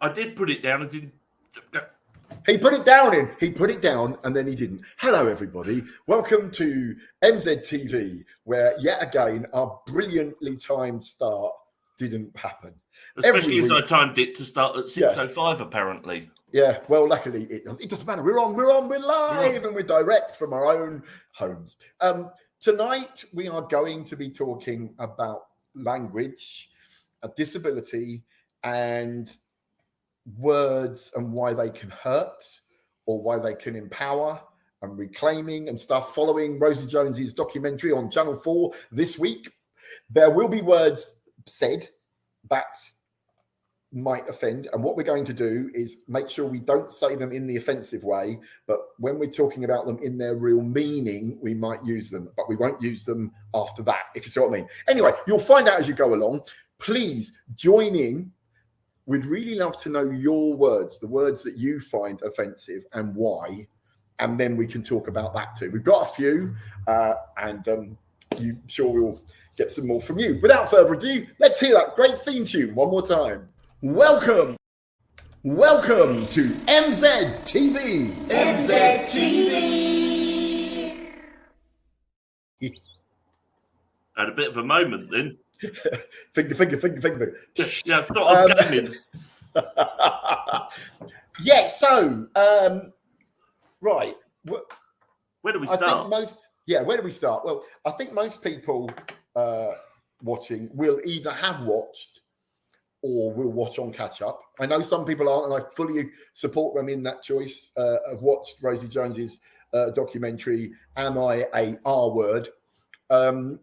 I did put it down as in. He put it down, and then he didn't. Hello, everybody. Welcome to MZ TV, where yet again our brilliantly timed start didn't happen. Especially as I timed it to start at 6:05, apparently. Yeah, well, luckily it doesn't matter. We're live, and we're direct from our own homes. Tonight we are going to be talking about language, disability, and words and why they can hurt or why they can empower, and reclaiming and stuff. Following Rosie Jones's documentary on Channel 4 this week, there will be words said that might offend, and what we're going to do is make sure we don't say them in the offensive way, but when we're talking about them in their real meaning, we might use them, but we won't use them after that, if you see what I mean. Anyway, you'll find out as you go along. Please join in. We'd really love to know your words, the words that you find offensive and why, and then we can talk about that too. We've got a few, and I'm sure we'll get some more from you. Without further ado, let's hear that great theme tune one more time. Welcome to MZ TV. MZ TV. Had a bit of a moment then. Finger. Yeah, I thought I was gaming. Yeah, so, right. Where do we start? Where do we start? Well, I think most people watching will either have watched or will watch on catch up. I know some people aren't, and I fully support them in that choice. I've watched Rosie Jones's documentary, Am I a R Word? And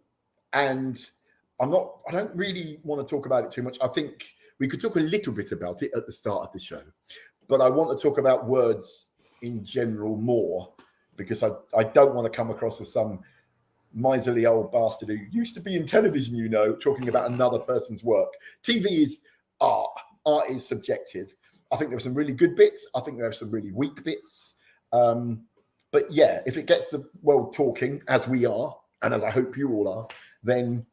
I don't really want to talk about it too much. I think we could talk a little bit about it at the start of the show, but I want to talk about words in general more, because I don't want to come across as some miserly old bastard who used to be in television, talking about another person's work. TV is art. Art is subjective. I think there are some really good bits. I think there are some really weak bits. But yeah, if it gets the world talking, as we are, and as I hope you all are, then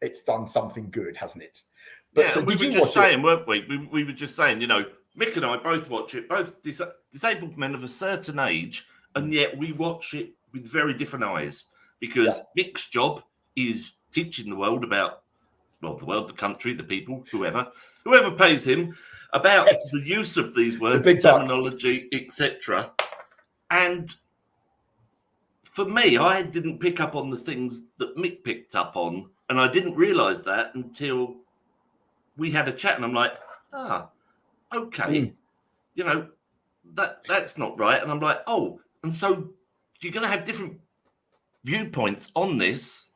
it's done something good, hasn't it? But we were just saying, weren't we? We were just saying, Mick and I both watch it, both disabled men of a certain age, and yet we watch it with very different eyes, because Mick's job is teaching the world about, the world, the country, the people, whoever pays him, about the use of these words, terminology, etc. And for me, I didn't pick up on the things that Mick picked up on, and I didn't realise that until we had a chat, and I'm like, okay, that's not right. And I'm like, and so you're going to have different viewpoints on this,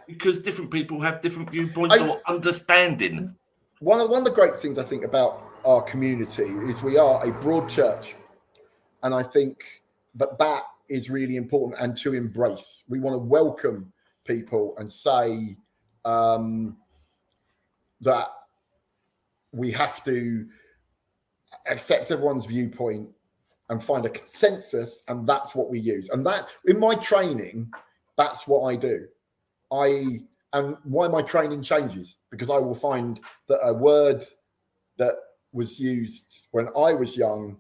because different people have different viewpoints or understanding. One of the great things I think about our community is we are a broad church, and I think that is really important and to embrace. We want to welcome people and say that we have to accept everyone's viewpoint and find a consensus, and that's what we use. And that, in my training, that's what I do. And why my training changes, because I will find that a word that was used when I was young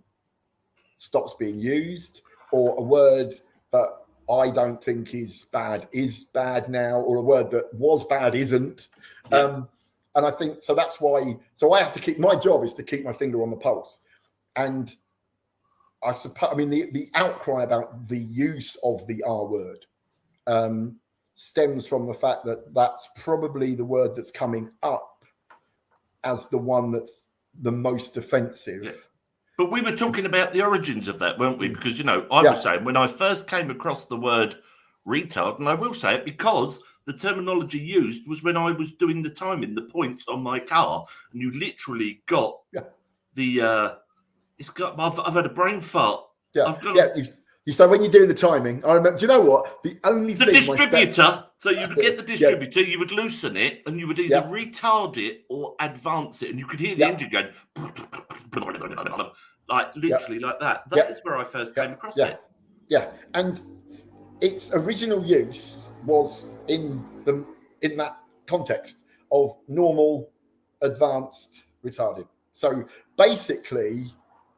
stops being used, or a word that I don't think is bad now, or a word that was bad isn't. And I think, so that's why, I have to my job is to keep my finger on the pulse. And I suppose, the outcry about the use of the R word stems from the fact that that's probably the word that's coming up as the one that's the most offensive. Yeah. But we were talking about the origins of that, weren't we? Because, I was saying, when I first came across the word retard, and I will say it because the terminology used was when I was doing the timing, the points on my car, and you literally got I've had a brain fart. So when you do the timing, I remember. Do you know what? The distributor. So you would get the distributor, you would loosen it, and you would either retard it or advance it, and you could hear the engine going, like literally like that. That is where I first came across it. Yeah, and its original use was in that context of normal, advanced, retarded. So basically,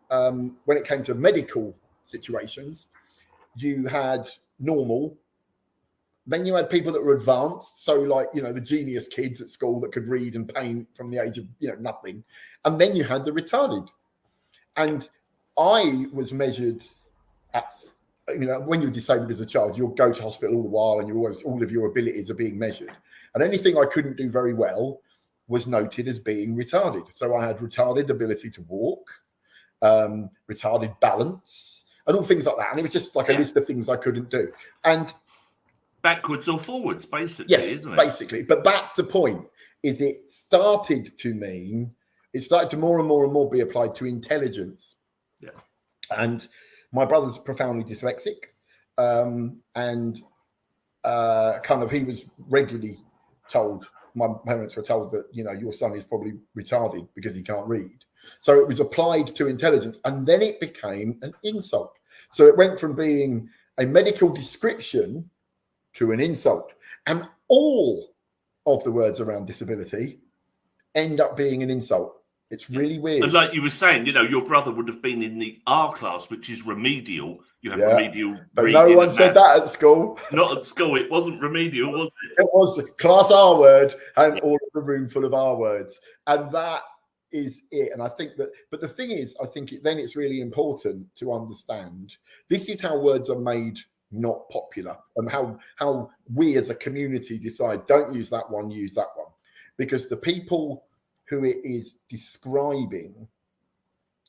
when it came to medical situations, you had normal, then you had people that were advanced, so like, you know, the genius kids at school that could read and paint from the age of, you know, nothing, and then you had the retarded. And I was measured at, you know, when you're disabled as a child, you'll go to hospital all the while, and you're always, all of your abilities are being measured, and anything I couldn't do very well was noted as being retarded. So I had retarded ability to walk, retarded balance, and all things like that. And it was just like a list of things I couldn't do. And backwards or forwards, basically, yes, isn't it? Basically. But that's the point, is it started to more and more be applied to intelligence. Yeah. And my brother's profoundly dyslexic. And he was regularly told, my parents were told that, you know, your son is probably retarded because he can't read. So it was applied to intelligence, and then it became an insult. So it went from being a medical description to an insult. And all of the words around disability end up being an insult. It's really weird. And like you were saying, you know, your brother would have been in the R class, which is remedial. You have remedial. But no one said that at school. Not at school. It wasn't remedial, was it? It was class R word and all of the room full of R words. And that is it. And I think that, but the thing is, I think then it's really important to understand this is how words are made not popular, and how we as a community decide, don't use that one, use that one. Because the people who it is describing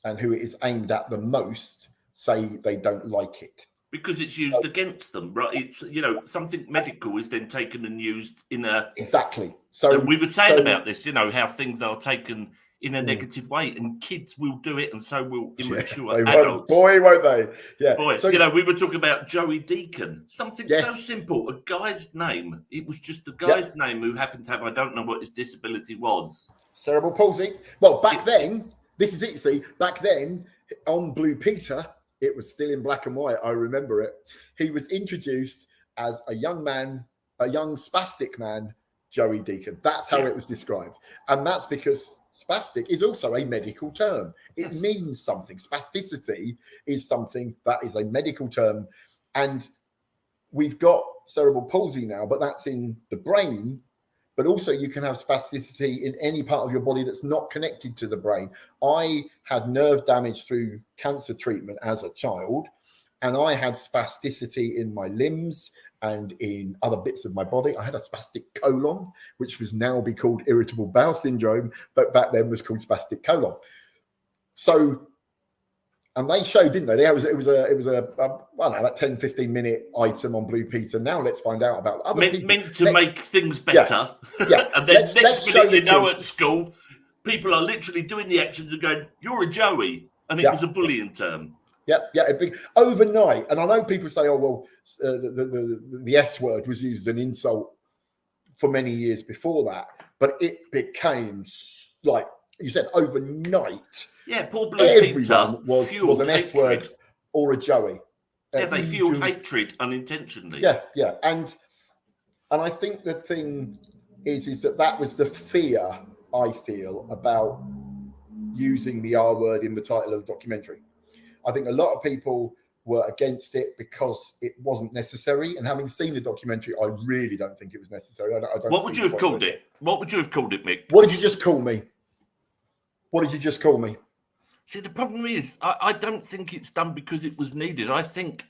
and who it is aimed at the most say they don't like it. Because it's used against them, right? It's, you know, something medical is then taken and used in a... Exactly. So and we were saying about this, you know, how things are taken in a negative way, and kids will do it, and so will immature adults. Boy, won't they? Yeah. Boy, so, you know, we were talking about Joey Deacon. Something yes. so simple, a guy's name. It was just the guy's name who happened to have, I don't know what his disability was. Cerebral palsy. Well, back then, this is it, see, back then, on Blue Peter, it was still in black and white, I remember it. He was introduced as a young man, a young spastic man, Joey Deacon. That's how it was described. And that's because spastic is also a medical term. It means something. Spasticity is something that is a medical term. And we've got cerebral palsy now, but that's in the brain. But also you can have spasticity in any part of your body that's not connected to the brain. I had nerve damage through cancer treatment as a child, and I had spasticity in my limbs and in other bits of my body. I had a spastic colon, which was now be called irritable bowel syndrome, but back then was called spastic colon. So, and they showed, didn't they? It was a I don't know, that 10, 15 minute item on Blue Peter. Now let's find out about other people. Meant to make things better. Yeah. And then next minute you know at school, people are literally doing the actions and going, you're a Joey. And it was a bullying term. Yeah. Overnight. And I know people say, oh, well, the S word was used as an insult for many years before that. But it became, like you said, overnight. Yeah, poor Blue Everyone Peter was an S word or a Joey. Yeah, they fueled hatred unintentionally. Yeah. And I think the thing is that was the fear I feel about using the R word in the title of the documentary. I think a lot of people were against it because it wasn't necessary. And having seen the documentary, I really don't think it was necessary. What would you have called it? What would you have called it, Mick? What did you just call me? What did you just call me? See, the problem is, I don't think it's done because it was needed. I think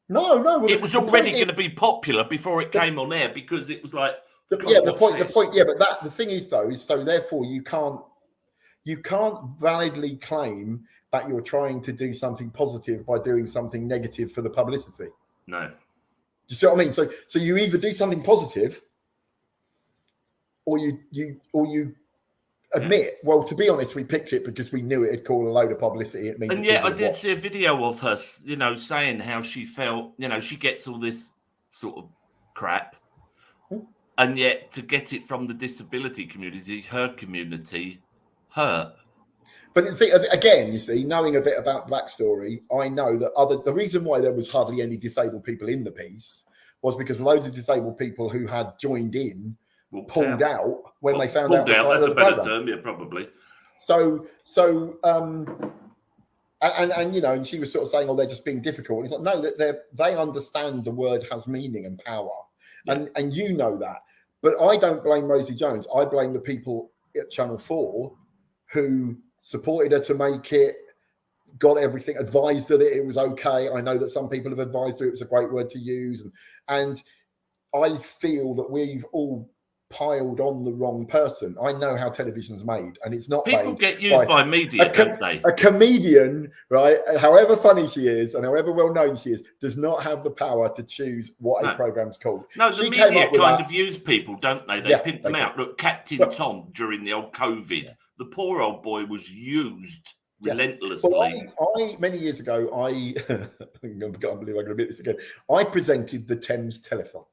no, it was already going to be popular before it came on air, because it was like the point. Yeah, but the thing is though, so therefore you can't validly claim that you're trying to do something positive by doing something negative for the publicity. No. Do you see what I mean? So you either do something positive, or you admit, well, to be honest, we picked it because we knew it'd call a load of publicity. It means, and yeah, I did see a video of her, you know, saying how she felt. You know, she gets all this sort of crap, and yet to get it from the disability community, her community, hurt. But again, you see, knowing a bit about the backstory, I know that the reason why there was hardly any disabled people in the piece was because loads of disabled people who had joined in pulled out when they found out. That's a better term, yeah, probably. And you know, and she was sort of saying, "Oh, they're just being difficult." And it's like, no, that they understand the word has meaning and power, and you know that. But I don't blame Rosie Jones. I blame the people at Channel 4 who supported her to make it, got everything, advised her that it was okay. I know that some people have advised her it was a great word to use, and I feel that we've all piled on the wrong person. I know how television's made, and it's not people made get used by media, don't they? A comedian, right, however funny she is and however well known she is, does not have the power to choose what a program's called. No, the media kind of use people, don't they? They pimp them out. Look, Captain Tom during the old COVID, the poor old boy was used relentlessly. Well, I many years ago, I can't believe I'm going to admit this again. I presented the Thames Telethon.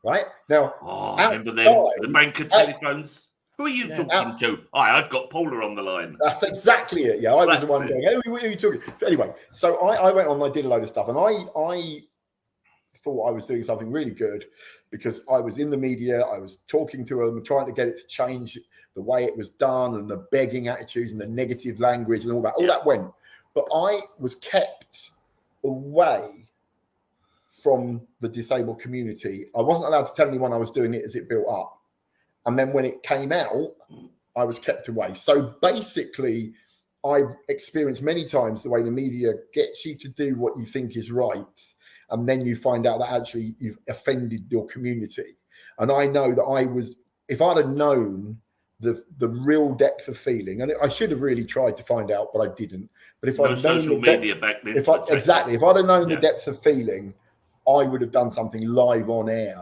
Right now, remember them, the banker telephones? Who are you talking to? I've got Paula on the line. That's exactly it. Yeah, I was the one going, who are you talking to? Anyway, so I went on, I did a load of stuff, and I thought I was doing something really good because I was in the media, I was talking to them, trying to get it to change the way it was done and the begging attitudes and the negative language and all that. All that went. But I was kept away from the disabled community. I wasn't allowed to tell anyone I was doing it as it built up. And then when it came out, I was kept away. So basically, I've experienced many times the way the media gets you to do what you think is right. And then you find out that actually you've offended your community. And I know that if I'd have known the real depth of feeling, and I should have really tried to find out, but I didn't. But if I'd known social media back then. If I'd have known the depths of feeling, I would have done something live on air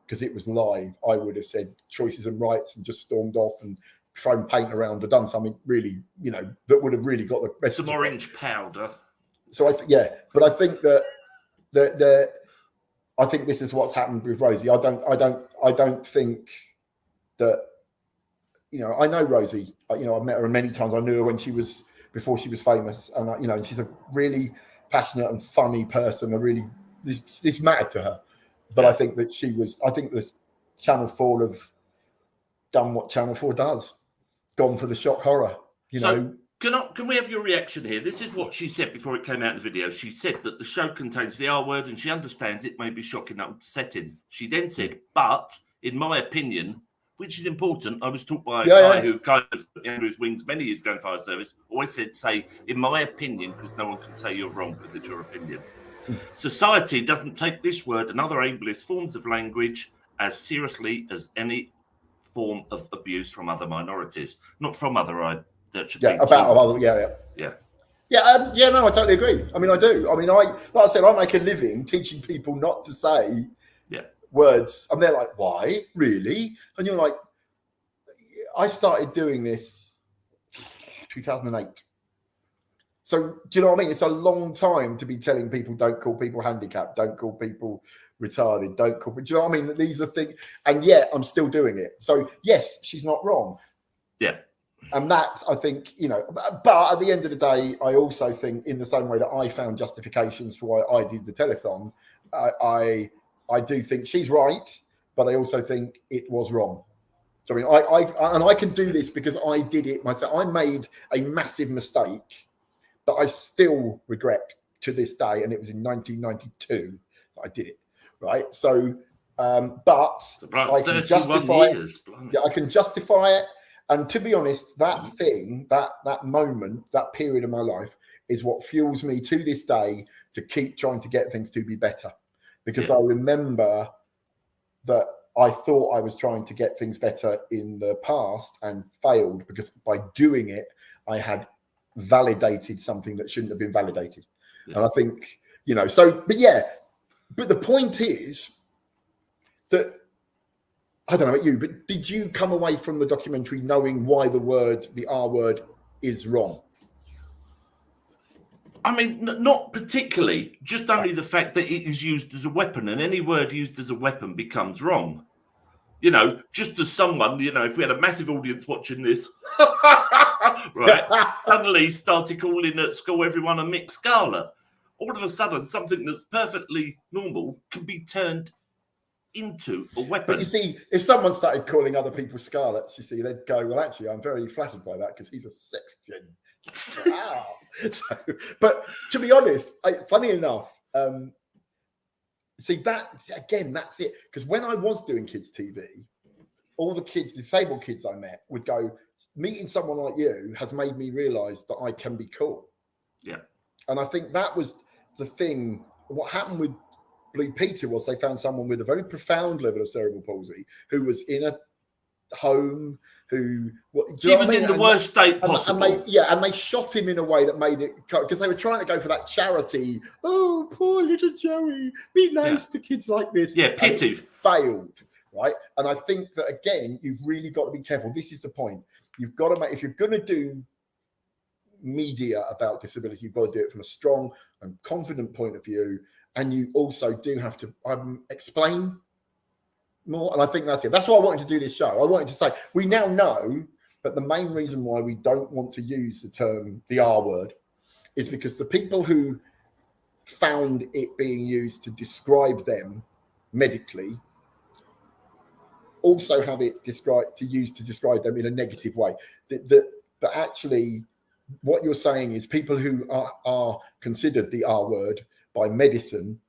because it was live. I would have said choices and rights and just stormed off and thrown paint around or done something really, that would have really got the message. Some orange powder. So but I think that I think this is what's happened with Rosie. I don't think that, I know Rosie. I've met her many times. I knew her before she was famous, and and she's a really passionate and funny person. This mattered to her, but I think that I think this Channel 4 have done what Channel 4 does, gone for the shock horror, Can we have your reaction here? This is what she said before it came out in the video. She said that the show contains the R word and she understands it may be shocking and upsetting. She then said, but in my opinion, which is important, I was taught by a guy who kind of put me under his wings many years ago in fire service, always said, say, in my opinion, because no one can say you're wrong because it's your opinion. Society doesn't take this word and other ableist forms of language as seriously as any form of abuse from other minorities, not from other. No, I totally agree. I mean, I do. I mean, like I said, I make a living teaching people not to say words, and they're like, "Why, really?" And you're like, "I started doing this 2008." So do you know what I mean? It's a long time to be telling people don't call people handicapped, don't call people retarded, don't call. Do you know what I mean? These are things, and yet I'm still doing it. So yes, she's not wrong. Yeah. And that, I think, but at the end of the day, I also think in the same way that I found justifications for why I did the telethon, I do think she's right, but I also think it was wrong. So, I mean, I can do this because I did it myself. I made a massive mistake that I still regret to this day, and it was in 1992 that I did it, right? So, but I can justify it. Yeah, I can justify it. And to be honest, that thing, that moment, that period of my life is what fuels me to this day to keep trying to get things to be better. Because I remember that I thought I was trying to get things better in the past and failed because by doing it, I had validated something that shouldn't have been validated. Yeah. And I think, but the point is that, I don't know about you, but did you come away from the documentary knowing why the R word is wrong? I mean, not particularly, just only the fact that it is used as a weapon, and any word used as a weapon becomes wrong. Just as someone, if we had a massive audience watching this, right, suddenly started calling at school everyone a Mick Scarlet. All of a sudden, something that's perfectly normal can be turned into a weapon. But you see, if someone started calling other people Scarlets, you see, they'd go, well, actually, I'm very flattered by that because he's a sexton. Wow. So, but to be honest, funny enough, see, that, again, that's it. Because when I was doing kids' TV, all the kids, disabled kids I met would go, meeting someone like you has made me realise that I can be cool. Yeah. And I think that was the thing. What happened with Blue Peter was they found someone with a very profound level of cerebral palsy who was in a home, who he was in the worst state possible. And they shot him in a way that made it, because they were trying to go for that charity. Oh, poor little Joey, be nice to kids like this. Yeah, pity. Failed, right? And I think that, again, you've really got to be careful. This is the point. You've got to make, if you're going to do media about disability, you've got to do it from a strong and confident point of view. And you also do have to explain more. And I think that's it. That's why I wanted to do this show. I wanted to say, we now know that the main reason why we don't want to use the term, the R word, is because the people who found it being used to describe them medically also have it described to use to describe them in a negative way. But actually, what you're saying is people who are considered the R word by medicine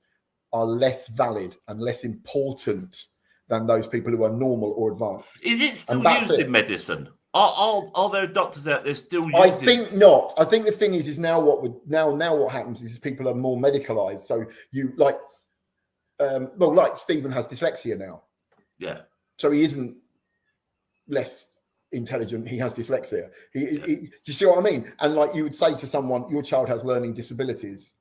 are less valid and less important than those people who are normal or advanced. Is it still used in medicine? Are there doctors out there still using it? I think not. I think the thing is now what happens is people are more medicalized. So you like Stephen has dyslexia now. Yeah. So he isn't less intelligent, he has dyslexia. Do you see what I mean? And like you would say to someone, your child has learning disabilities,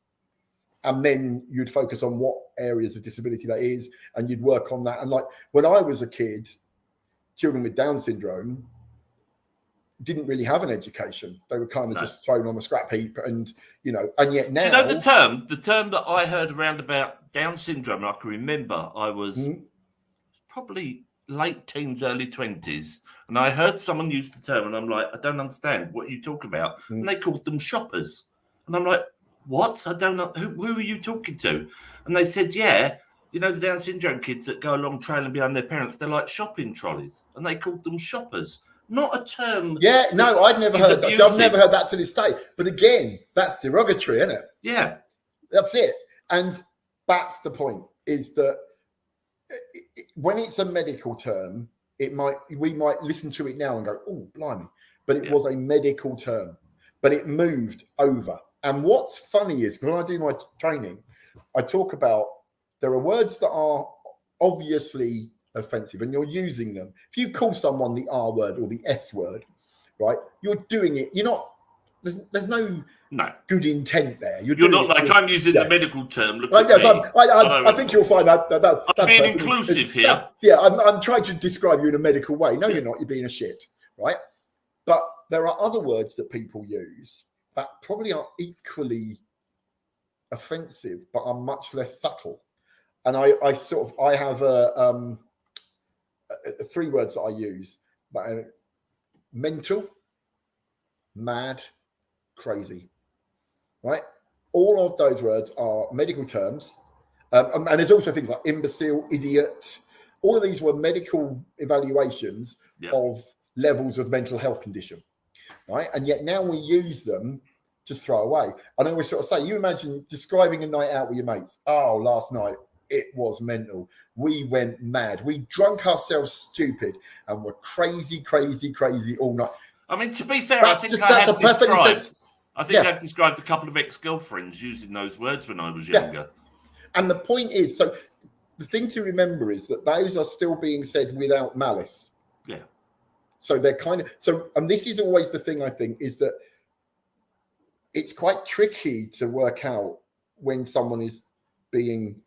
and then you'd focus on what areas of disability that is, and you'd work on that. And like when I was a kid, children with Down syndrome didn't really have an education. They were kind of just thrown on a scrap heap, and and yet now. Do you know the term that I heard around about Down syndrome? I can remember I was probably late teens, early 20s, and I heard someone use the term, and I'm like, I don't understand what you talk about. And they called them shoppers, and I'm like, what? I don't know. Who are you talking to? And they said, yeah, the Down syndrome kids that go along trailing behind their parents, they're like shopping trolleys, and they called them shoppers. Not a term. Yeah, no, I'd never heard that. So I've never heard that to this day. But again, that's derogatory, isn't it? Yeah. That's it. And that's the point, is that when it's a medical term, we might listen to it now and go, oh, blimey. But it was a medical term. But it moved over. And what's funny is when I do my training, I talk about there are words that are obviously offensive and you're using them. If you call someone the R word or the S word, right, you're doing it. You're not, there's no good intent there. You're not like I'm using the medical term. Look I think you'll find that I'm being inclusive here. I'm trying to describe you in a medical way. No, you're not. You're being a shit, right? But there are other words that people use that probably are equally offensive, but are much less subtle. And I have three words that I use: mental, mad, crazy. Right? All of those words are medical terms, and there's also things like imbecile, idiot. All of these were medical evaluations of levels of mental health condition. Right, and yet now we use them just throw away. And I always sort of say, you imagine describing a night out with your mates. Oh, last night it was mental. We went mad. We drunk ourselves stupid and were crazy all night. I mean, to be fair, I think I've described a couple of ex-girlfriends using those words when I was younger. And the point is, so the thing to remember is that those are still being said without malice. Yeah. So they're and this is always the thing I think is that it's quite tricky to work out when someone is being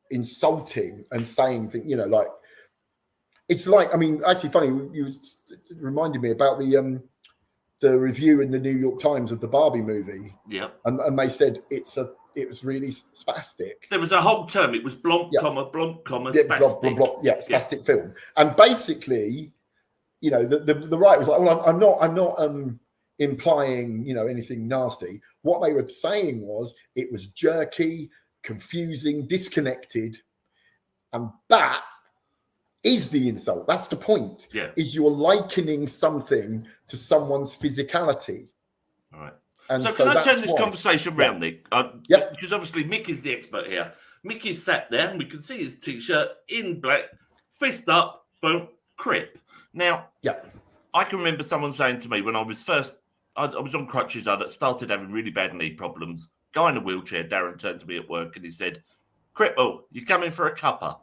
insulting and saying things, like it's like, I mean, actually funny, you reminded me about the review in the New York Times of the Barbie movie. Yeah. And they said it was really spastic. There was a whole term. It was blomp, comma, spastic. Spastic film. And basically, the writer was like, well, I'm not implying, anything nasty. What they were saying was it was jerky, confusing, disconnected, And that is the insult. That's the point. Yeah. Is you're likening something to someone's physicality. All right. And so can I turn this conversation round, Nick? Because obviously Mick is the expert here. Mick is sat there, and we can see his T-shirt in black, fist up, boom, crip. Now, I can remember someone saying to me when I was first, I was on crutches, I started having really bad knee problems. Guy in a wheelchair, Darren, turned to me at work and he said, "Cripple, you coming for a cuppa?"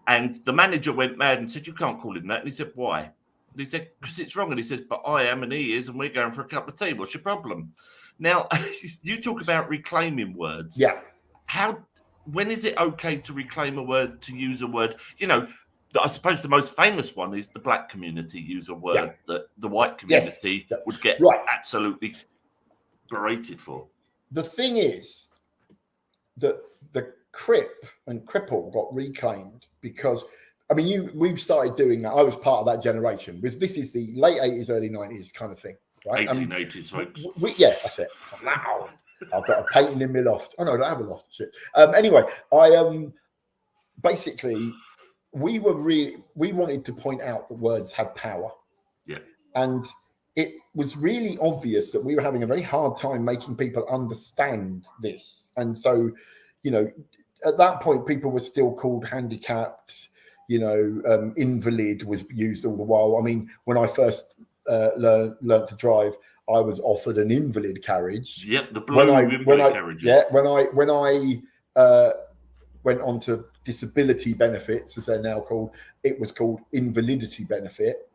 And the manager went mad and said, "You can't call him that." And he said, "Why?" And he said, "Because it's wrong." And he says, "But I am and he is, and we're going for a cup of tea. What's your problem?" Now, you talk about reclaiming words. Yeah. When is it okay to reclaim a word, to use a word? You know, I suppose the most famous one is the black community use a word that the white community would get absolutely berated for. The thing is that the crip and cripple got reclaimed because, I mean, we've started doing that. I was part of that generation. Because this is the late 80s, early 90s kind of thing, right? 1880s, folks. That's it. Wow. I've got a painting in my loft. Oh, no, I don't have a loft. Shit. Anyway, basically, we wanted to point out that words had power. Yeah. And it was really obvious that we were having a very hard time making people understand this. And so, you know, at that point, people were still called handicapped, you know, invalid was used all the while. I mean, when I first learned to drive, I was offered an invalid carriage. Yep, the blue invalid carriage. Yeah, when I went on to disability benefits, as they're now called, it was called invalidity benefit.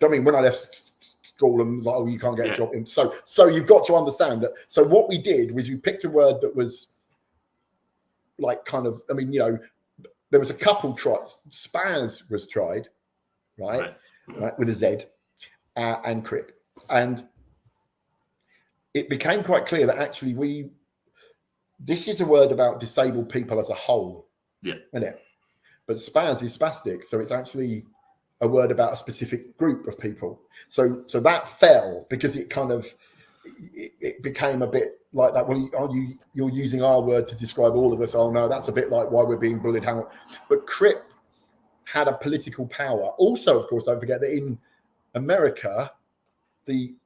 I mean, when I left school and like, oh, you can't get a job. So you've got to understand that. So what we did was we picked a word that was like kind of, I mean, you know, there was a couple tries. Spaz was tried, right, with a Z, and crip. And it became quite clear that actually this is a word about disabled people as a whole. Yeah. Isn't it? But spaz is spastic. So it's actually a word about a specific group of people. So that fell because it kind of, it became a bit like that. Well, you're using our word to describe all of us. Oh no, that's a bit like why we're being bullied. But crip had a political power. Also, of course, don't forget that in America,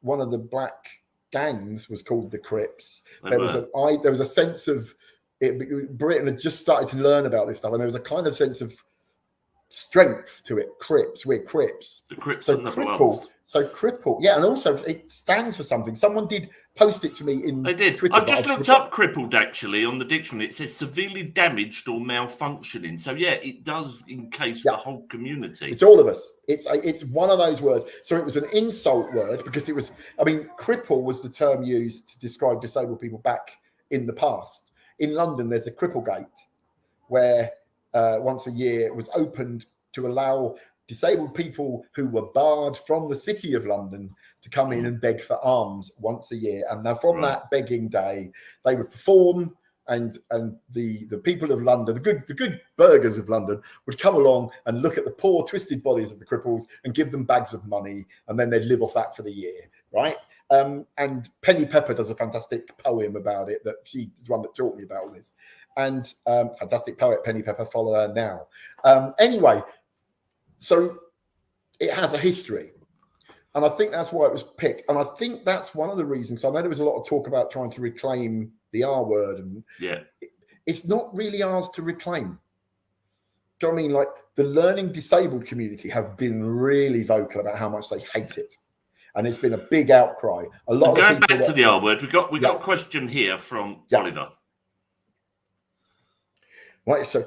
one of the black gangs was called the Crips. There was a sense of it. Britain had just started to learn about this stuff, and there was a kind of sense of strength to it. Crips, we're Crips. The Crips so and the cripple. Bloods. So cripple, yeah, and also it stands for something. Someone did post it to me in. They did. Twitter, I've just looked up crippled actually on the dictionary. It says severely damaged or malfunctioning. So yeah, it does encase the whole community. It's all of us. It's one of those words. So it was an insult word because it was. I mean, cripple was the term used to describe disabled people back in the past. In London, there's a Cripplegate where once a year it was opened to allow disabled people who were barred from the city of London to come in and beg for alms once a year. And now from that begging day, they would perform, and the people of London, the good burghers of London, would come along and look at the poor twisted bodies of the cripples and give them bags of money, and then they'd live off that for the year, right? And Penny Pepper does a fantastic poem about it, that she is one that taught me about all this. And fantastic poet, Penny Pepper, follow her now. Anyway, so it has a history. And I think that's why it was picked. And I think that's one of the reasons. I know there was a lot of talk about trying to reclaim the R word. And it's not really ours to reclaim. Do you know what I mean? Like the learning disabled community have been really vocal about how much they hate it. And it's been a big outcry. A lot of going back to the R word, we got a question here from Oliver. Right, so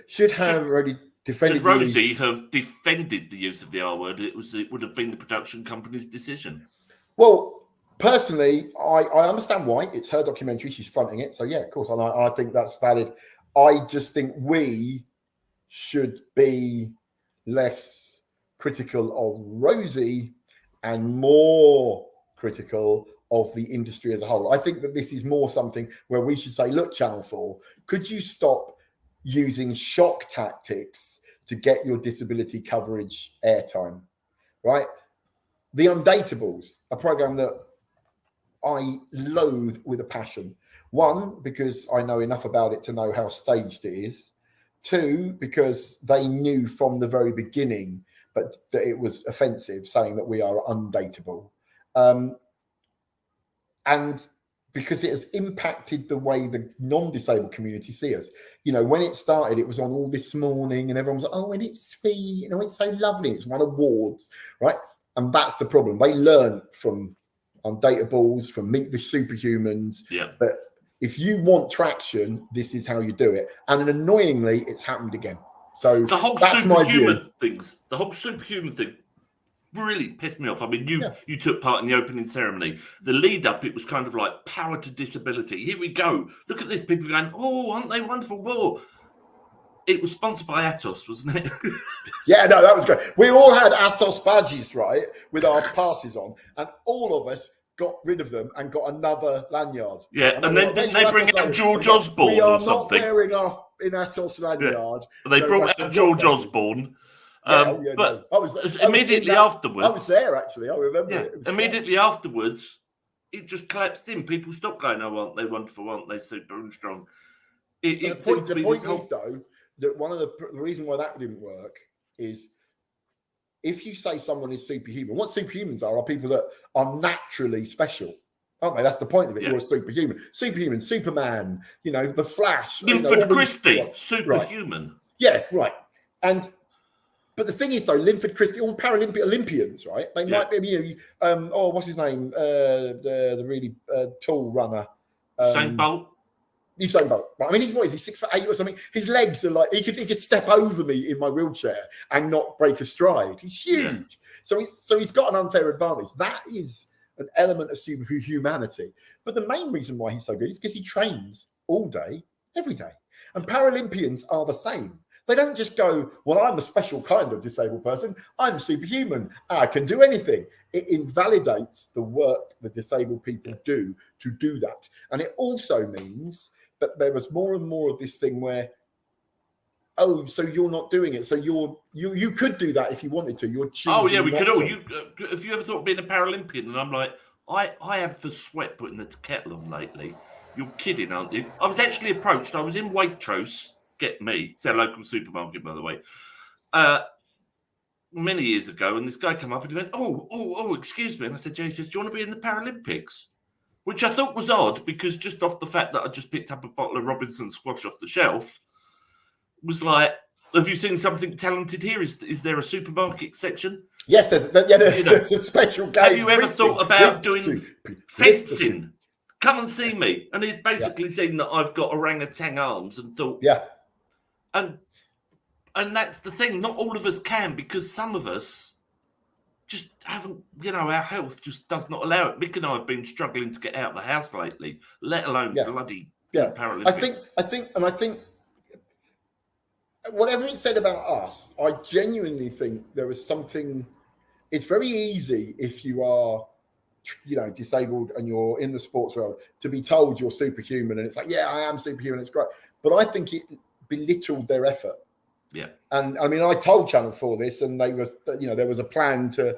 should have already defended. Should Rosie have defended the use of the R word? It would have been the production company's decision. Well, personally, I understand why. It's her documentary. She's fronting it. So yeah, of course, and I think that's valid. I just think we should be less critical of Rosie and more critical of the industry as a whole. I think that this is more something where we should say, look, Channel 4, could you stop using shock tactics to get your disability coverage airtime, right? The Undateables, a program that I loathe with a passion. One, because I know enough about it to know how staged it is. 2, because they knew from the very beginning that it was offensive, saying that we are undateable. And because it has impacted the way the non-disabled community see us. You know, when it started, it was on All This Morning and everyone was like, oh, and it's sweet, you know, it's so lovely. It's won awards, right? And that's the problem. They learn from Undateables, from Meet the Superhumans. Yeah. But if you want traction, this is how you do it. And annoyingly, it's happened again. So the whole that's my view. The whole superhuman thing really pissed me off. I mean, you took part in the opening ceremony. The lead up, it was kind of like power to disability. Here we go. Look at this. People going, oh, aren't they wonderful? Whoa. It was sponsored by Atos, wasn't it? Yeah, no, that was great. We all had Atos badges, right, with our passes on, and all of us got rid of them and got another lanyard. Yeah, and then didn't they bring out George Osborne we are or something? not wearing our in Atos lanyard. Yeah. They brought out George Osborne. But I was immediately afterwards. I was there, actually. I remember it. Immediately afterwards, it just collapsed in. People stopped going, oh, aren't they wonderful? Aren't they super and strong? The point is, though, that one of the reason why that didn't work is if you say someone is superhuman, what superhumans are people that are naturally special, aren't they? That's the point of it. Yeah. You're a superhuman. Superhuman, Superman, you know, the Flash. Linford Christie, superhuman. Right. Yeah, right. But the thing is, though, Linford Christie, all Paralympic Olympians, right? They might be, you know, what's his name? The really tall runner. Usain Bolt. Usain Bolt. I mean, what is he, 6'8" or something? His legs are like, he could step over me in my wheelchair and not break a stride. He's huge. Yeah. So he's got an unfair advantage. That is an element of humanity. But the main reason why he's so good is because he trains all day, every day. And Paralympians are the same. They don't just go, well, I'm a special kind of disabled person. I'm superhuman. I can do anything. It invalidates the work the disabled people do to do that. And it also means that there was more and more of this thing where, oh, so you're not doing it. So you could do that if you wanted to. You're choosing. Oh, yeah, we could all. Have you ever thought of being a Paralympian? And I'm like, I have the sweat putting the kettle on lately. You're kidding, aren't you? I was actually approached. I was in Waitrose. Get me. It's our local supermarket, by the way. Many years ago, and this guy came up and he went, oh, excuse me. And I said, Jay, he says, do you want to be in the Paralympics? Which I thought was odd because just off the fact that I just picked up a bottle of Robinson squash off the shelf, was like, have you seen something talented here? Is there a supermarket section? Yes, there's a special game. Have you ever thought about doing fencing? Come and see me. And he'd basically seen that I've got orangutan arms and thought, and that's the thing. Not all of us can, because some of us just haven't, you know, our health just does not allow it. Mick and I have been struggling to get out of the house lately, let alone bloody Paralympics. I think whatever it said about us, I genuinely think there was something. It's very easy if you are, you know, disabled and you're in the sports world to be told you're superhuman, and it's like, yeah, I am superhuman, it's great. But I think it belittled their effort. Yeah. And I mean, I told Channel 4 this, and they were, you know, there was a plan to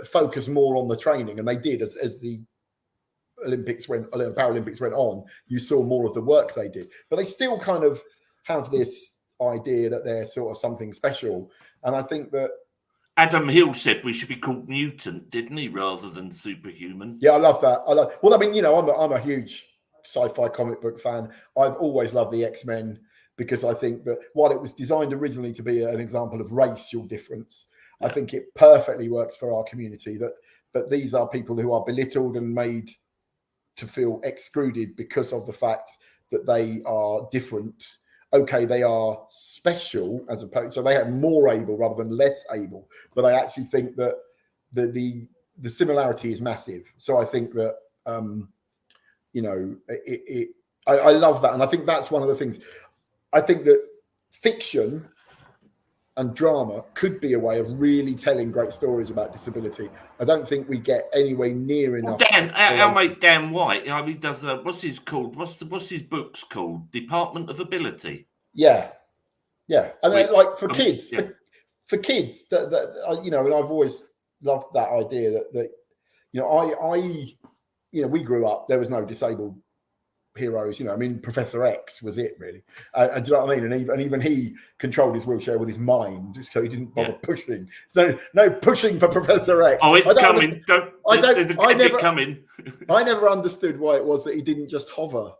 focus more on the training, and they did as the Paralympics went on. You saw more of the work they did, but they still kind of have this idea that they're sort of something special. And I think that Adam Hill said we should be called mutant, didn't he, rather than superhuman? Yeah, I love that. Well, I mean, you know, I'm a huge sci-fi comic book fan. I've always loved the X-Men, because I think that while it was designed originally to be an example of racial difference, I think it perfectly works for our community. But these are people who are belittled and made to feel excluded because of the fact that they are different. Okay, they are special as opposed, so they are more able rather than less able. But I actually think that the similarity is massive. So I think that you know, I love that, and I think that's one of the things. I think that fiction and drama could be a way of really telling great stories about disability. I don't think we get anywhere near enough. Well, our mate Dan White, I mean, does what's his called? What's his books called? Department of Ability. Yeah, and then, like for kids, for kids, that you know, and I've always loved that idea that you know, I you know, we grew up, there was no disabled heroes, I mean, Professor X was it really, and do you know what I mean? And even he controlled his wheelchair with his mind, so he didn't bother pushing. No pushing for Professor X. Oh, it's coming! There's a gadget coming. I never understood why it was that he didn't just hover.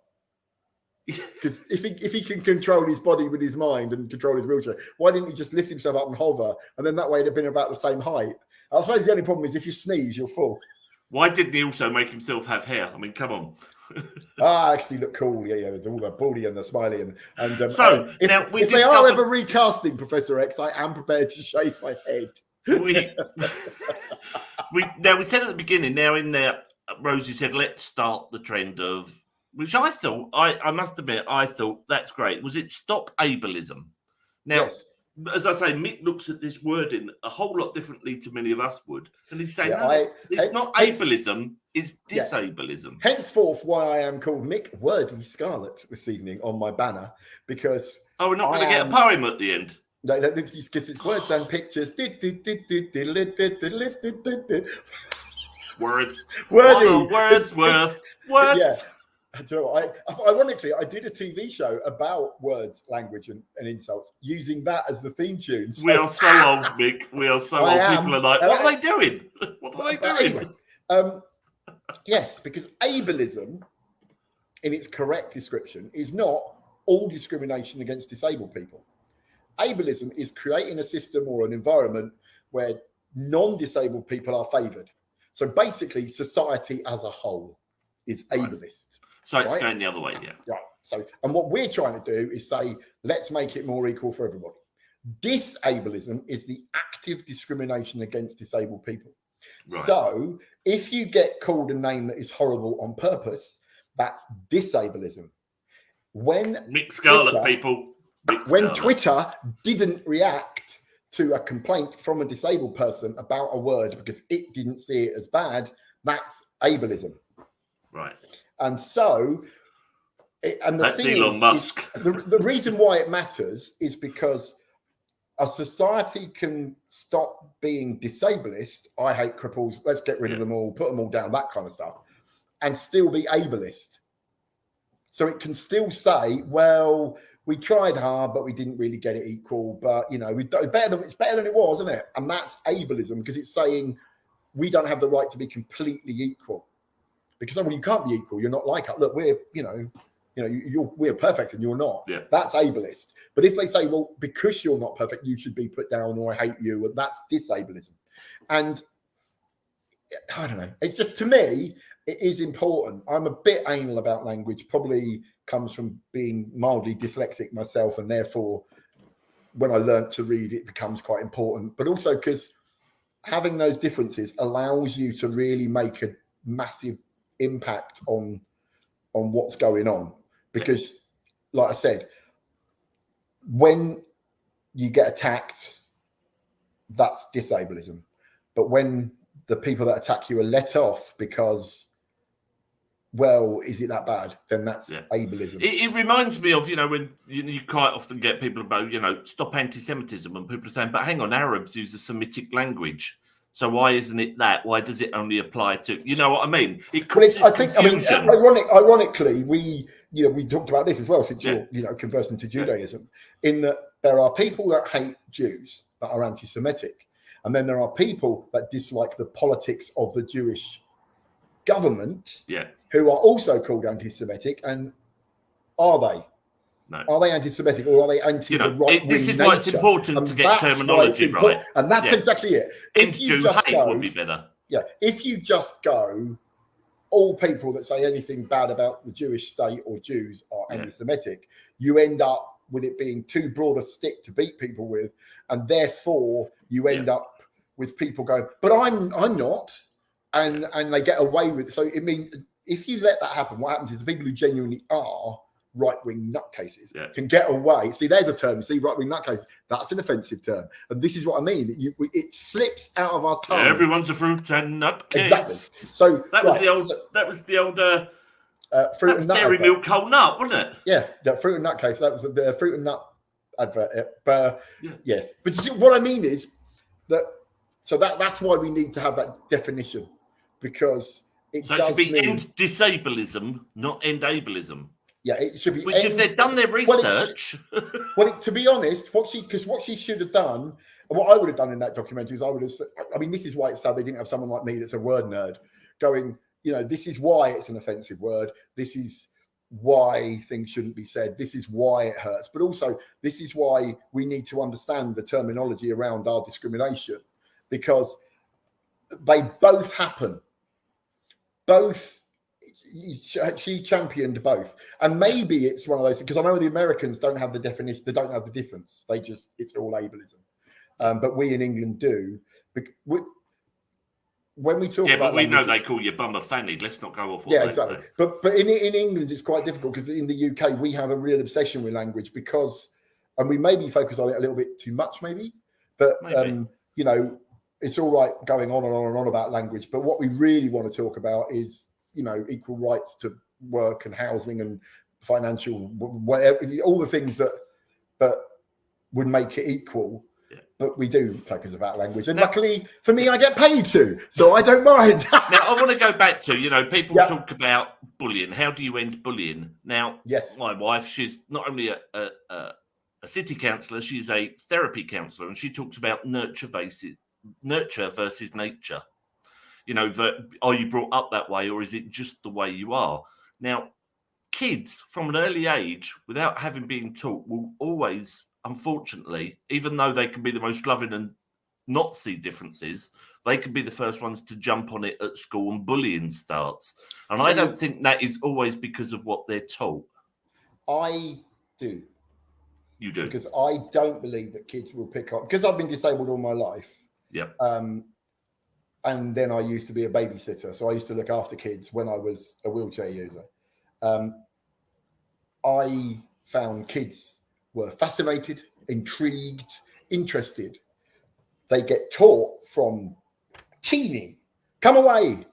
Because if he can control his body with his mind and control his wheelchair, why didn't he just lift himself up and hover? And then that way it'd have been about the same height. I suppose the only problem is if you sneeze, you'll fall. Why didn't he also make himself have hair? I mean, come on. Actually look cool. Yeah, all the baldy and the smiley. And so if they are ever recasting Professor X, I am prepared to shave my head. we said at the beginning, now in there, Rosie said, let's start the trend of, which I thought, I must admit, I thought that's great. Was it stop ableism? Now, yes. As I say, Mick looks at this wording a whole lot differently to many of us would. And he's saying, it's not ableism, it's disableism. Yeah. Henceforth, why I am called Mick Wordy Scarlet this evening on my banner, because... Oh, we're not going to get a poem at the end. No, because it's words and pictures. Words. Wordy. Wordsworth. Words. Yeah. Ironically, I did a TV show about words, language, and insults using that as the theme tune. So, we are so old, Mick. We are so old. People are like, what are they doing? What are they doing? Anyway, yes, because ableism, in its correct description, is not all discrimination against disabled people. Ableism is creating a system or an environment where non-disabled people are favoured. So basically, society as a whole is ableist. So it's going the other way, yeah. Right. So, and what we're trying to do is say, let's make it more equal for everybody. Disableism is the active discrimination against disabled people. Right. So if you get called a name that is horrible on purpose, that's disableism. When Mick Scarlet, people. When Twitter didn't react to a complaint from a disabled person about a word because it didn't see it as bad, that's ableism. Right. And so, that's Elon Musk. The reason why it matters is because a society can stop being disableist. I hate cripples. Let's get rid of them all, put them all down, that kind of stuff, and still be ableist. So it can still say, well, we tried hard, but we didn't really get it equal. But it's better than it was, isn't it? And that's ableism, because it's saying we don't have the right to be completely equal. Because you can't be equal. You're not like us. Look, we're perfect and you're not. Yeah. That's ableist. But if they say, well, because you're not perfect, you should be put down, or I hate you, and that's disableism. And I don't know. It's just, to me, it is important. I'm a bit anal about language. Probably comes from being mildly dyslexic myself, and therefore, when I learned to read, it becomes quite important. But also because having those differences allows you to really make a massive impact on what's going on, because like I said, when you get attacked, that's disableism. But when the people that attack you are let off because, well, is it that bad? Then that's ableism. It reminds me of, when you quite often get people about, stop anti-Semitism, and people are saying, but hang on, Arabs use a Semitic language. So why isn't it that? Why does it only apply to, you know what I mean? Ironically, we talked about this as well, since you're, conversing to Judaism, in that there are people that hate Jews that are anti-Semitic. And then there are people that dislike the politics of the Jewish government, who are also called anti-Semitic. And are they? No. Are they anti-Semitic, or are they anti-right-wing? This is why it's important to get terminology right. And that's exactly it. If you just go, would be better. Yeah. If you just go, all people that say anything bad about the Jewish state or Jews are anti-Semitic, you end up with it being too broad a stick to beat people with, and therefore you end up with people going, but I'm not, and they get away with it. So I mean, if you let that happen, what happens is the people who genuinely are right-wing nutcases can get away. See, there's a term. You see, right-wing nutcases. That's an offensive term, and this is what I mean. It slips out of our tongue. Everyone's a fruit and nutcase. Exactly. So that was the old fruit and nut dairy milk whole nut, wasn't it? Yeah, the fruit and nutcase. That was the fruit and nut advert. Yes, but you see, what I mean is that. So that's why we need to have that definition, because So it should be end disableism, not end ableism. Yeah, it should be. Which, if they've done their research, to be honest, what she should have done, and what I would have done in that documentary is I would have. I mean, this is why it's sad they didn't have someone like me that's a word nerd going. This is why it's an offensive word. This is why things shouldn't be said. This is why it hurts. But also, this is why we need to understand the terminology around our discrimination, because they both happen. Both, she championed both. And maybe it's one of those, because I know the Americans don't have the definition, they don't have the difference. It's all ableism. But we in England do. When we talk about but we know they call you bummer fanny. Let's not go off. Exactly. But in England, it's quite difficult because in the UK we have a real obsession with language and we maybe focus on it a little bit too much, maybe. But it's all right going on and on and on about language. But what we really want to talk about is equal rights to work and housing and financial, whatever, all the things that would make it equal. But we do focus about language. And luckily for me, I get paid to, so I don't mind. Now, I want to go back to, people talk about bullying. How do you end bullying? Now, yes, my wife, she's not only a city councillor, she's a therapy counsellor, and she talks about nurture versus nature. Are you brought up that way, or is it just the way you are? Now, kids from an early age, without having been taught, will always, unfortunately, even though they can be the most loving and not see differences, they can be the first ones to jump on it at school and bullying starts. And I don't think that is always because of what they're taught. I do. You do? Because I don't believe that kids will pick up, because I've been disabled all my life. Yeah. And then I used to be a babysitter. So I used to look after kids when I was a wheelchair user. I found kids were fascinated, intrigued, interested. They get taught from teeny, come away,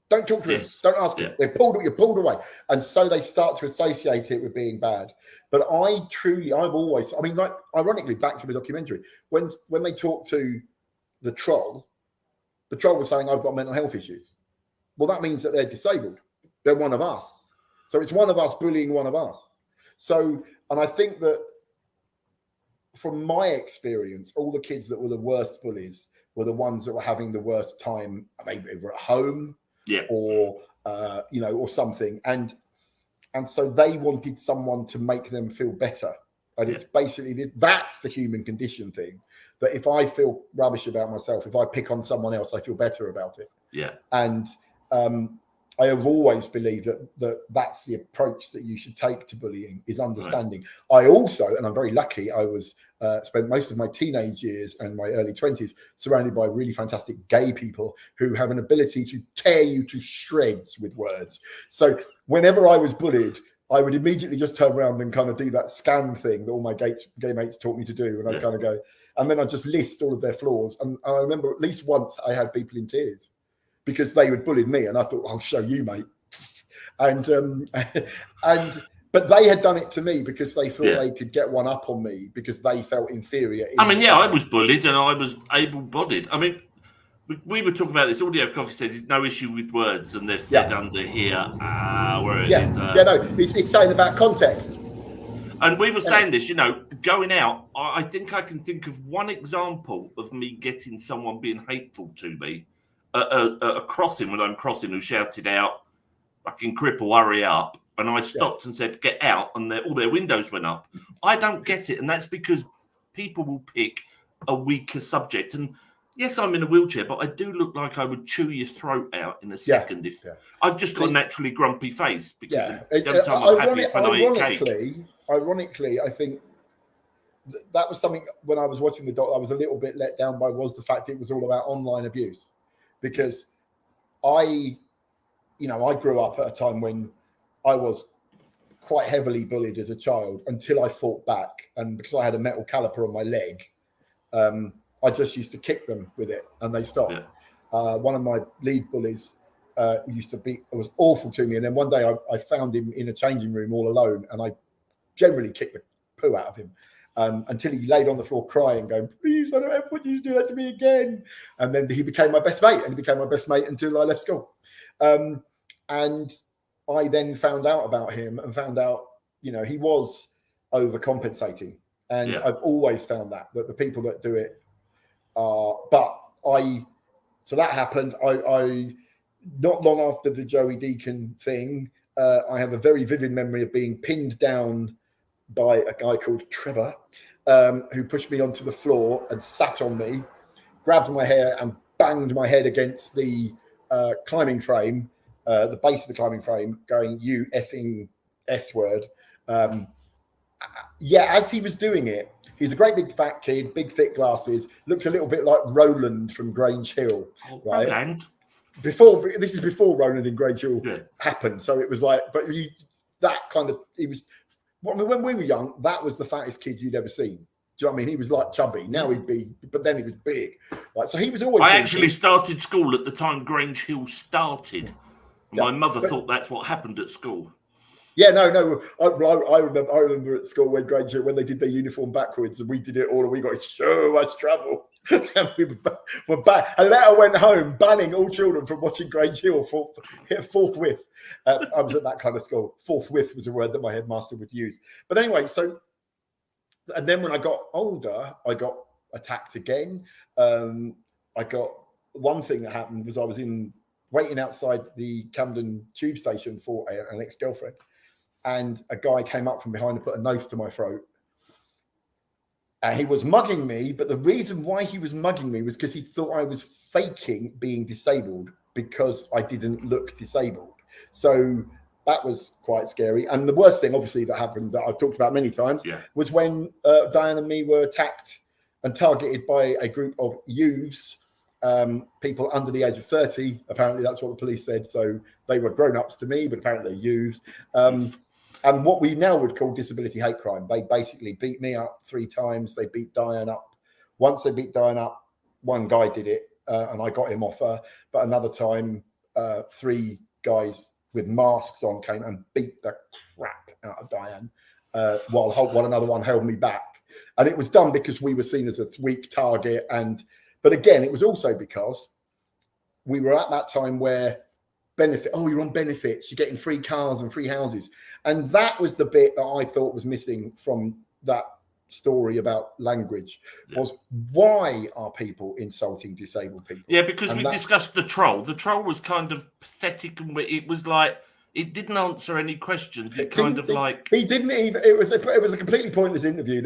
don't talk to him, don't ask him. You're pulled away. And so they start to associate it with being bad. But I've always, like, ironically, back to the documentary, when they talk to the troll was saying, I've got mental health issues. Well, that means that they're disabled. They're one of us. So it's one of us bullying one of us. So, and I think that from my experience, all the kids that were the worst bullies were the ones that were having the worst time, maybe at home, or or something, and so they wanted someone to make them feel better. And it's basically that's the human condition thing. That if I feel rubbish about myself, if I pick on someone else, I feel better about it. Yeah, and I have always believed that's the approach that you should take to bullying, is understanding. Right. I also, and I'm very lucky, I was spent most of my teenage years and my early 20s surrounded by really fantastic gay people who have an ability to tear you to shreds with words. So whenever I was bullied, I would immediately just turn around and kind of do that scan thing that all my gay mates taught me to do. And I'd kind of go, and then I'd just list all of their flaws. And I remember at least once I had people in tears, because they would bully me, and I thought, I'll show you, mate. But they had done it to me because they thought they could get one up on me because they felt inferior. I was bullied and I was able-bodied. We were talking about this. Audio Coffee says there's no issue with words, and they've said under here where it is. It's saying about context. And we were saying this, going out. I think I can think of one example of me getting someone being hateful to me. A crossing, when I'm crossing, who shouted out, "Fucking cripple, hurry up!" And I stopped and said, "Get out!" And all their windows went up. I don't get it, and that's because people will pick a weaker subject. And yes, I'm in a wheelchair, but I do look like I would chew your throat out in a second if I've just got a naturally grumpy face. Because every time I'm happy, it's when I eat cake. Ironically, I think that was something when I was watching the doc I was a little bit let down by, was the fact it was all about online abuse. Because I grew up at a time when I was quite heavily bullied as a child until I fought back. And because I had a metal caliper on my leg, I just used to kick them with it and they stopped. Yeah. One of my lead bullies was awful to me. And then one day I found him in a changing room all alone, and I generally kicked the poo out of him. until he laid on the floor crying, going, "Please, I don't ever want you to do that to me again." And then he became my best mate, and he became my best mate until I left school. And I then found out about him and found out, he was overcompensating. And I've always found that the people that do it are, so that happened. I not long after the Joey Deacon thing, I have a very vivid memory of being pinned down by a guy called Trevor, who pushed me onto the floor and sat on me, grabbed my hair and banged my head against the climbing frame, the base of the climbing frame, going, "You effing S word." As he was doing it, he's a great big fat kid, big thick glasses, looks a little bit like Roland from Grange Hill, right? And this is before Roland and Grange Hill happened, so it was like, he was. When we were young, that was the fattest kid you'd ever seen. Do you know what I mean? He was like chubby. Now he'd be, but then he was big. Right? So he was always. I actually started school at the time Grange Hill started. My mother thought that's what happened at school. Yeah, no. I remember at school when Grange Hill, when they did their uniform backwards, and we did it all, and we got in so much trouble. And we were back. A letter went home banning all children from watching Grange Hill forthwith. I was at that kind of school. Forthwith was a word that my headmaster would use. But anyway, and then when I got older, I got attacked again. I got one thing that happened was I was waiting outside the Camden tube station for an ex-girlfriend, and a guy came up from behind and put a knife to my throat. And he was mugging me, but the reason why he was mugging me was because he thought I was faking being disabled because I didn't look disabled. So that was quite scary. And the worst thing, obviously, that happened, that I've talked about many times, was when Diane and me were attacked and targeted by a group of youths, people under the age of 30. Apparently, that's what the police said. So they were grown-ups to me, but apparently they're youths. And what we now would call disability hate crime. They basically beat me up 3 times. They beat Diane up. Once they beat Diane up, one guy did it, and I got him off her. But another time, 3 guys with masks on came and beat the crap out of Diane, while another one held me back. And it was done because we were seen as a weak target. But again, it was also because we were at that time where you're on benefits, you're getting free cars and free houses. And that was the bit that I thought was missing from that story about language, was why are people insulting disabled people? Yeah, because we discussed the troll. The troll was kind of pathetic, and it was like, it didn't answer any questions. He didn't even, it was a completely pointless interview.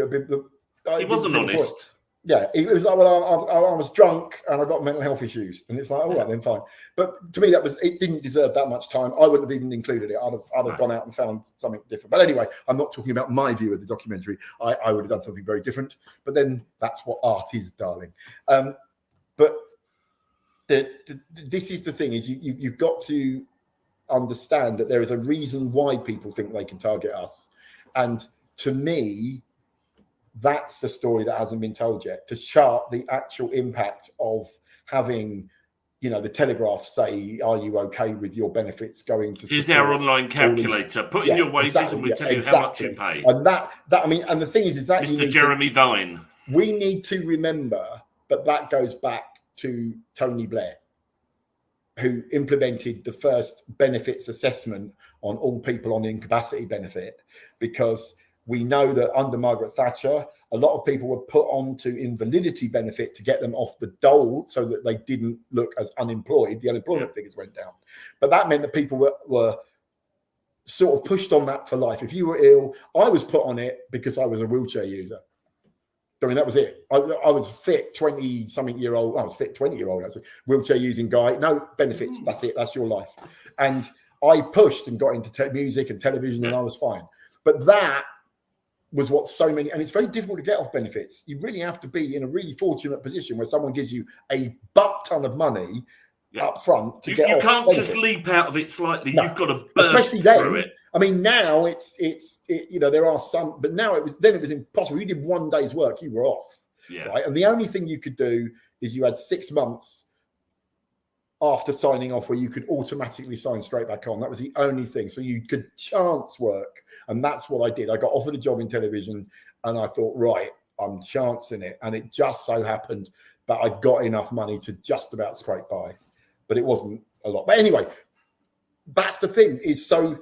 He wasn't honest. Yeah, it was like, well, I was drunk and I got mental health issues, and it's like, all right, then fine. But to me, it didn't deserve that much time. I wouldn't have even included it. I'd have gone out and found something different. But anyway, I'm not talking about my view of the documentary. I would have done something very different. But then that's what art is, darling. But this is the thing: is you've got to understand that there is a reason why people think they can target us, and to me, that's the story that hasn't been told yet, to chart the actual impact of having, the Telegraph say, "Are you okay with your benefits going to?" Here's our online calculator. Put in your wages and we'll tell you how much you pay. And and the thing is that Mr. Jeremy Vine. We need to remember, but that goes back to Tony Blair, who implemented the first benefits assessment on all people on incapacity benefit, because we know that under Margaret Thatcher, a lot of people were put onto invalidity benefit to get them off the dole so that they didn't look as unemployed. The unemployment figures went down. But that meant that people were sort of pushed on that for life. If you were ill, I was put on it because I was a wheelchair user. I mean, that was it. I was fit 20-something-year-old. I was fit 20-year-old, actually. Wheelchair using guy. No benefits. That's it. That's your life. And I pushed and got into music and television, and I was fine. But that was what so many, and it's very difficult to get off benefits. You really have to be in a really fortunate position where someone gives you a butt ton of money up front to get off. You can't benefits. Just leap out of it slightly. No. You've got to burst especially through then. It. I mean, now it's there are some, but now it was impossible. You did one day's work, you were off, right? And the only thing you could do is you had 6 months after signing off where you could automatically sign straight back on. That was the only thing. So you could chance work. And that's what I did. I got offered a job in television And I thought, right, I'm chancing it. And it just so happened that I got enough money to just about scrape by. But it wasn't a lot. But anyway, that's the thing. Is so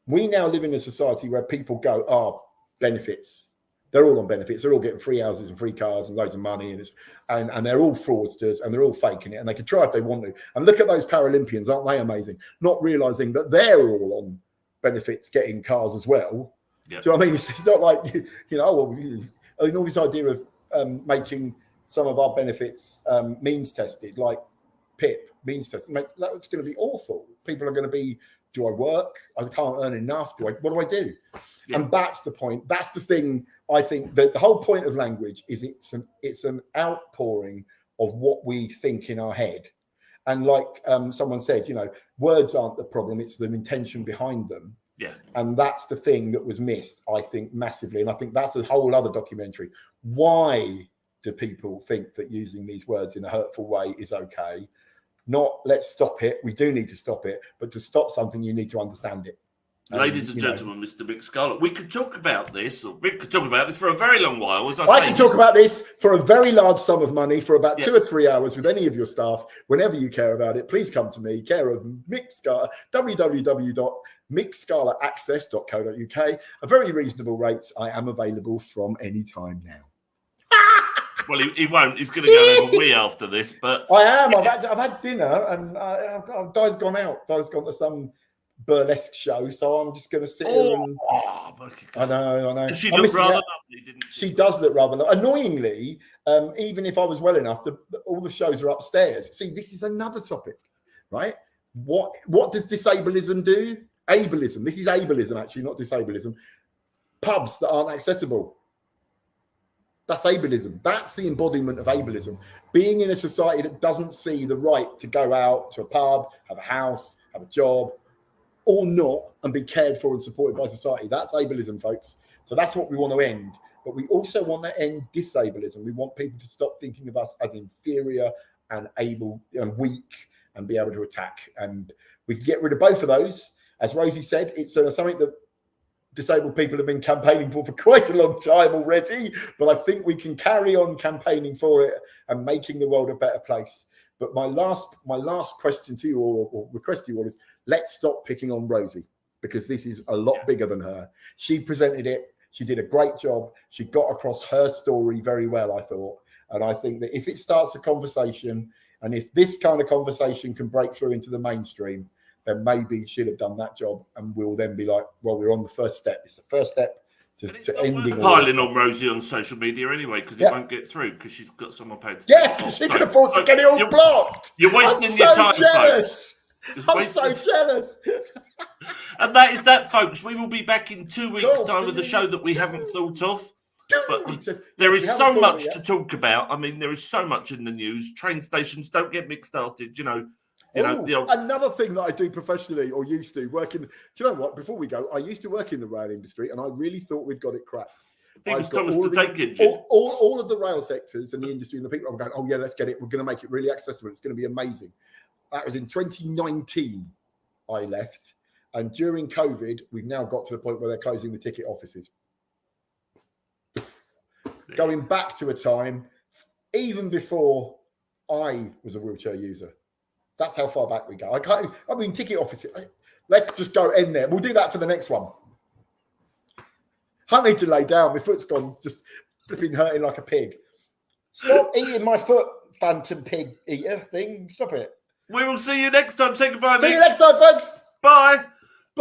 we now live in a society where people go, benefits. They're all on benefits. They're all getting free houses and free cars and loads of money. And they're all fraudsters and they're all faking it. And they can try if they want to. And look at those Paralympians. Aren't they amazing? Not realizing that they're all on benefits getting cars as well. Yep. Do you know what I mean? It's not like, all this idea of making some of our benefits means tested, like PIP, means tested. That's going to be awful. People are going to be, do I work? I can't earn enough. What do I do? Yeah. And that's the point. That's the thing. I think that the whole point of language is it's an outpouring of what we think in our head. And like someone said, words aren't the problem. It's the intention behind them. Yeah. And that's the thing that was missed, I think, massively. And I think that's a whole other documentary. Why do people think that using these words in a hurtful way is okay? Not let's stop it. We do need to stop it. But to stop something, you need to understand it. Ladies and gentlemen, Mr. Mik Scarlett, we could talk about this, or we could talk about this for a very long while. I can talk about this for a very large sum of money for about 2 or 3 hours with any of your staff. Whenever you care about it, please come to me, care of Mik Scarlett, www.mikscarlettaccess.co.uk. A very reasonable rates. I am available from any time now. Well, he won't. He's going to go have a wee after this, but I am. I've had dinner, and Di's gone out. Di's gone to some burlesque show, so I'm just going to sit here and I know. And she looked rather lovely, didn't she? She does look rather lovely. Annoyingly, even if I was well enough, all the shows are upstairs. See, this is another topic, right? What does disableism do? Ableism. This is ableism, actually, not disableism. Pubs that aren't accessible. That's ableism. That's the embodiment of ableism. Being in a society that doesn't see the right to go out to a pub, have a house, have a job, or not, and be cared for and supported by society. That's ableism, folks. So that's what we want to end. But we also want to end disableism. We want people to stop thinking of us as inferior and able and weak and be able to attack. And we can get rid of both of those. As Rosie said, it's something that disabled people have been campaigning for quite a long time already. But I think we can carry on campaigning for it and making the world a better place. But my last question to you all, or request to you all, is let's stop picking on Rosie, because this is a lot bigger than her. She presented it. She did a great job. She got across her story very well, I thought. And I think that if it starts a conversation, and if this kind of conversation can break through into the mainstream, then maybe she'll have done that job, and we'll then be like, well, we're on the first step. It's the first step to ending. Piling on Rosie on social media anyway, because it won't get through because she's got someone paid to. Yeah, because she can afford to get it all blocked. You're wasting your time, jealous. I'm so jealous. And that is that, folks. We will be back in 2 weeks' time with a show that we haven't thought of. But there is so much to talk about. I mean, there is so much in the news. Train stations, don't get Mik started, Another thing that I do professionally, or used to work in. Do you know what? Before we go, I used to work in the rail industry, and I really thought we'd got it cracked. All of the rail sectors and the industry and the people are going, oh yeah, let's get it. We're going to make it really accessible. It's going to be amazing. That was in 2019. I left, and during COVID, we've now got to the point where they're closing the ticket offices. Going back to a time even before I was a wheelchair user. That's how far back we go. Ticket offices. Let's just go in there. We'll do that for the next one. I need to lay down. My foot's gone just flipping hurting like a pig. Stop eating my foot, phantom pig eater thing. Stop it. We will see you next time. Say goodbye, See you next time, folks. Bye.